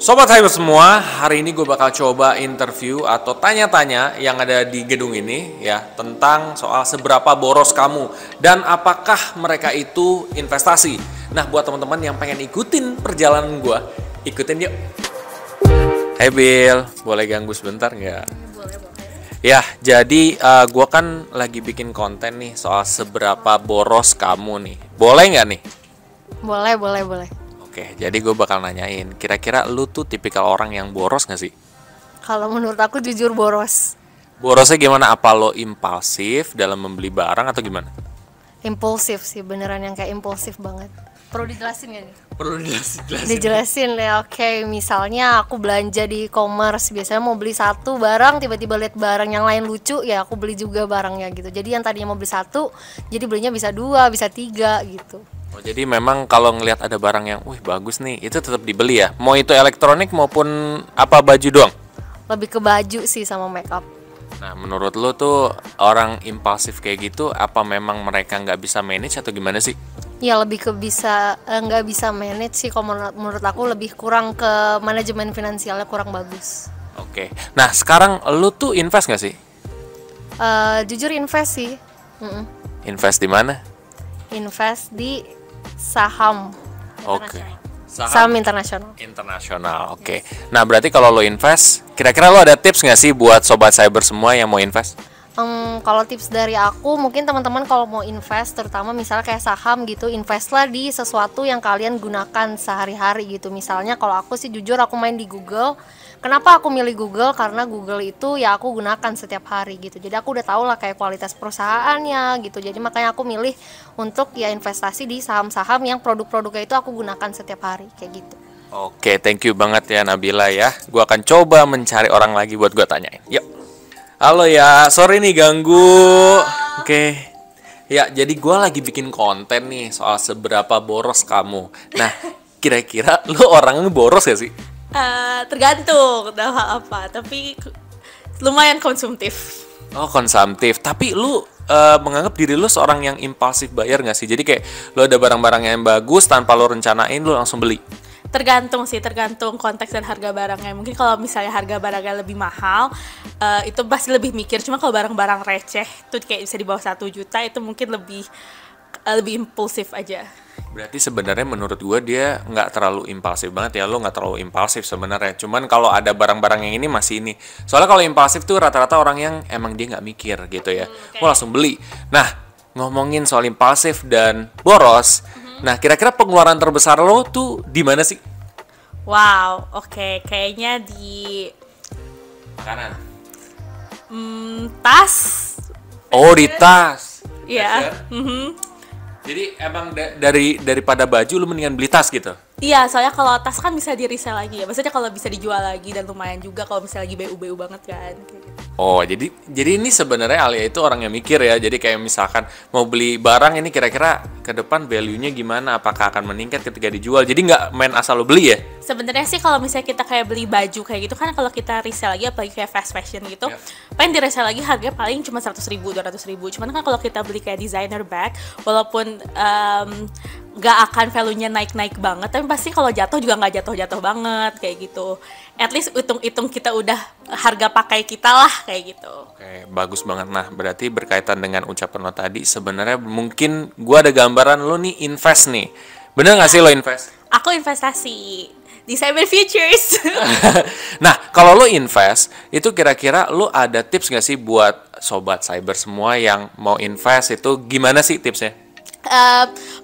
Sobat Cyber semua, hari ini gue bakal coba interview atau tanya-tanya yang ada di gedung ini ya tentang soal seberapa boros kamu dan apakah mereka itu investasi. Nah, buat teman-teman yang pengen ikutin perjalanan gue, ikutin yuk. Hey Bill, boleh ganggu sebentar nggak? Boleh. Ya, jadi gue kan lagi bikin konten nih soal seberapa boros kamu nih. Boleh nggak nih? Boleh. Oke, jadi gue bakal nanyain, kira-kira lu tuh tipikal orang yang boros gak sih? Kalau menurut aku jujur boros. Borosnya gimana? Apa lo impulsif dalam membeli barang atau gimana? Impulsif sih, beneran yang kayak impulsif banget. Perlu dijelasin gak nih? Perlu Dijelasin ya, oke. Misalnya aku belanja di e-commerce, biasanya mau beli satu barang, tiba-tiba lihat barang yang lain lucu, ya aku beli juga barangnya gitu. Jadi yang tadinya mau beli satu, jadi belinya bisa dua, bisa tiga gitu. Oh, jadi memang kalau ngelihat ada barang yang, wih bagus nih, itu tetap dibeli ya? Mau itu elektronik maupun apa baju doang? Lebih ke baju sih sama make up. Nah, menurut lo tuh orang impulsif kayak gitu, apa memang mereka nggak bisa manage atau gimana sih? Ya lebih ke bisa nggak bisa manage sih. Kalau menurut aku lebih kurang ke manajemen finansialnya kurang bagus. Oke, nah sekarang lo tuh invest nggak sih? Jujur invest sih. Invest di mana? Invest di saham. Oke. Saham internasional. Internasional, oke. Nah, berarti kalau lo invest, kira-kira lo ada tips nggak sih buat sobat cyber semua yang mau invest? Kalau tips dari aku, mungkin teman-teman kalau mau invest, terutama misalnya kayak saham gitu, investlah di sesuatu yang kalian gunakan sehari-hari gitu. Misalnya kalau aku sih jujur aku main di Google. Kenapa aku milih Google? Karena Google itu ya aku gunakan setiap hari gitu. Jadi aku udah tahu lah kayak kualitas perusahaannya gitu. Jadi makanya aku milih untuk ya investasi di saham-saham yang produk-produknya itu aku gunakan setiap hari kayak gitu. Oke, thank you banget ya Nabila ya. Gua akan coba mencari orang lagi buat gua tanyain. Yuk. Halo ya, sorry nih ganggu. Oke. Ya, jadi gua lagi bikin konten nih soal seberapa boros kamu. Nah, kira-kira lu orangnya boros gak sih? Tergantung dalam apa, tapi lumayan konsumtif. Oh, konsumtif. Tapi lu menganggap diri lu seorang yang impulsif bayar gak sih? Jadi kayak lu ada barang-barang yang bagus tanpa lu rencanain lu langsung beli. Tergantung konteks dan harga barangnya. Mungkin kalau misalnya harga barangnya lebih mahal, itu pasti lebih mikir. Cuma kalau barang-barang receh, itu kayak bisa di bawah 1 juta, itu mungkin lebih impulsif aja. Berarti sebenarnya menurut gue dia nggak terlalu impulsif banget ya, lo nggak terlalu impulsif sebenarnya. Cuman kalau ada barang-barang yang ini masih ini. Soalnya kalau impulsif tuh rata-rata orang yang emang dia nggak mikir gitu ya. Gue langsung beli. Nah, ngomongin soal impulsif dan boros. Nah, kira-kira pengeluaran terbesar lo tuh di mana sih? Wow, oke. Kayaknya di Makanan. Tas. Oh, di tas. Iya. Jadi emang daripada baju lu mendingan beli tas gitu? Iya, soalnya kalau tas kan bisa di resell lagi ya. Maksudnya kalau bisa dijual lagi dan lumayan juga kalau misalnya lagi BU banget kan. Kayak gitu. Oh, jadi ini sebenarnya Alia itu orang yang mikir ya. Jadi kayak misalkan mau beli barang ini kira-kira ke depan value-nya gimana? Apakah akan meningkat ketika dijual? Jadi nggak main asal lo beli ya? Sebenarnya sih kalau misalnya kita kayak beli baju kayak gitu kan, kalau kita resell lagi apalagi kayak fast fashion gitu, paling di resell lagi harganya paling cuma 100.000, 200.000. Cuman kan kalau kita beli kayak designer bag, walaupun nggak akan value-nya naik-naik banget, tapi pasti kalau jatuh juga nggak jatuh-jatuh banget kayak gitu. At least hitung-hitung kita udah harga pakai kita lah kayak gitu. Oke, bagus banget. Nah, berarti berkaitan dengan ucapan lo tadi, sebenarnya mungkin gua ada gambaran lo nih invest nih. Bener nggak sih lo invest? Aku investasi di Cyber Futures. Nah, kalau lo invest, itu kira-kira lo ada tips nggak sih buat sobat cyber semua yang mau invest itu gimana sih tipsnya?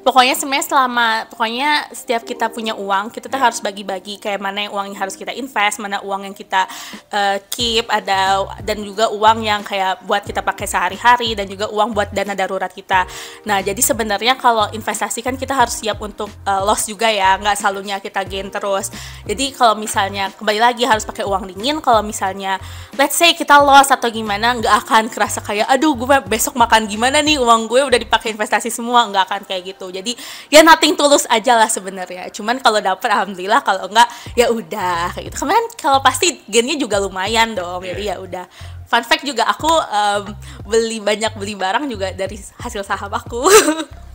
Pokoknya sebenarnya pokoknya setiap kita punya uang, kita tuh harus bagi-bagi kayak mana yang uang yang harus kita invest, mana uang yang kita keep, dan juga uang yang kayak buat kita pakai sehari-hari, dan juga uang buat dana darurat kita. Nah, jadi sebenarnya kalau investasi kan kita harus siap untuk loss juga ya, nggak selalunya kita gain terus. Jadi kalau misalnya kembali lagi harus pakai uang dingin. Kalau misalnya let's say kita loss atau gimana, nggak akan kerasa kayak aduh gue besok makan gimana nih, uang gue udah dipakai investasi semua, nggak akan kayak gitu. Jadi ya nothing tulus aja lah sebenarnya. Cuman kalau dapet alhamdulillah, kalau enggak ya udah kayak gitu. Kemarin kalau pasti gainnya juga lumayan dong. Jadi ya udah. Fun fact juga aku beli barang juga dari hasil saham aku.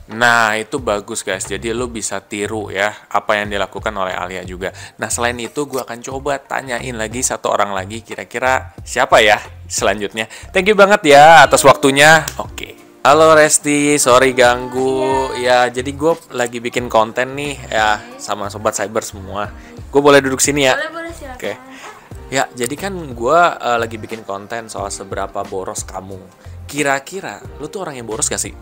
Nah, itu bagus guys. Jadi lu bisa tiru ya apa yang dilakukan oleh Alia juga. Nah, selain itu gue akan coba tanyain lagi satu orang lagi, kira-kira siapa ya selanjutnya. Thank you banget ya atas waktunya. Oke. Halo Resti, sorry ganggu. Ya, jadi gue lagi bikin konten nih ya sama sobat cyber semua. Gue boleh duduk sini ya? Boleh silakan. Oke. Ya, jadi kan gue lagi bikin konten soal seberapa boros kamu. Kira-kira lu tuh orang yang boros gak sih?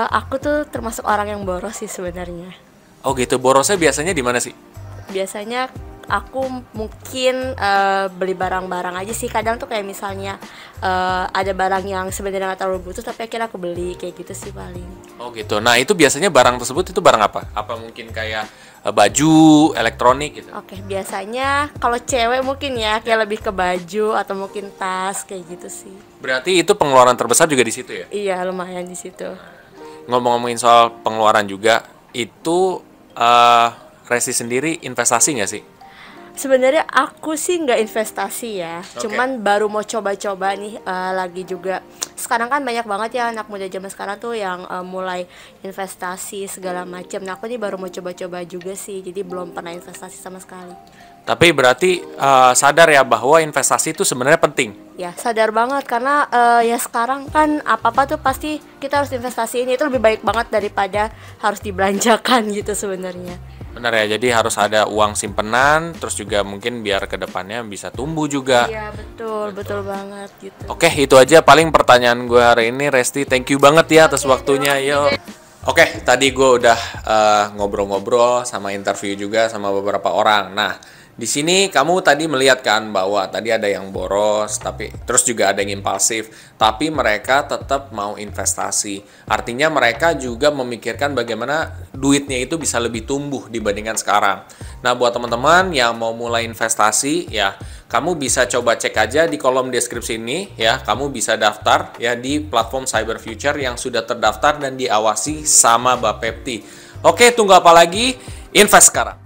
Aku tuh termasuk orang yang boros sih sebenarnya. Oh gitu, borosnya biasanya di mana sih? Biasanya aku mungkin beli barang-barang aja sih. Kadang tuh kayak misalnya ada barang yang sebenarnya nggak terlalu butuh tapi akhirnya aku beli, kayak gitu sih paling. Oh gitu. Nah itu biasanya barang tersebut itu barang apa? Apa mungkin kayak baju, elektronik gitu? Oke, biasanya kalau cewek mungkin ya kayak lebih ke baju atau mungkin tas, kayak gitu sih. Berarti itu pengeluaran terbesar juga di situ ya? Iya, lumayan di situ. Ngomong-ngomongin soal pengeluaran juga, itu Resti sendiri investasi nggak sih? Sebenarnya aku sih nggak investasi ya, Oke. cuman baru mau coba-coba nih lagi juga. Sekarang kan banyak banget ya anak muda zaman sekarang tuh yang mulai investasi segala macam. Nah aku nih baru mau coba-coba juga sih, jadi belum pernah investasi sama sekali. Tapi berarti sadar ya bahwa investasi itu sebenarnya penting. Ya sadar banget karena ya sekarang kan apa-apa tuh pasti kita harus investasi, ini itu lebih baik banget daripada harus dibelanjakan gitu sebenarnya. Benar ya, jadi harus ada uang simpenan, terus juga mungkin biar kedepannya bisa tumbuh juga. Iya betul banget gitu. Oke, itu aja paling pertanyaan gue hari ini. Resti, thank you banget ya atas waktunya. Yo. Oke, tadi gue udah ngobrol-ngobrol sama interview juga sama beberapa orang. Nah, di sini kamu tadi melihat kan bahwa tadi ada yang boros, tapi terus juga ada yang impulsif, tapi mereka tetap mau investasi. Artinya mereka juga memikirkan bagaimana duitnya itu bisa lebih tumbuh dibandingkan sekarang. Nah, buat teman-teman yang mau mulai investasi ya, kamu bisa coba cek aja di kolom deskripsi ini ya, kamu bisa daftar ya di platform Cyber Future yang sudah terdaftar dan diawasi sama Bapepti. Oke, tunggu apa lagi? Invest sekarang.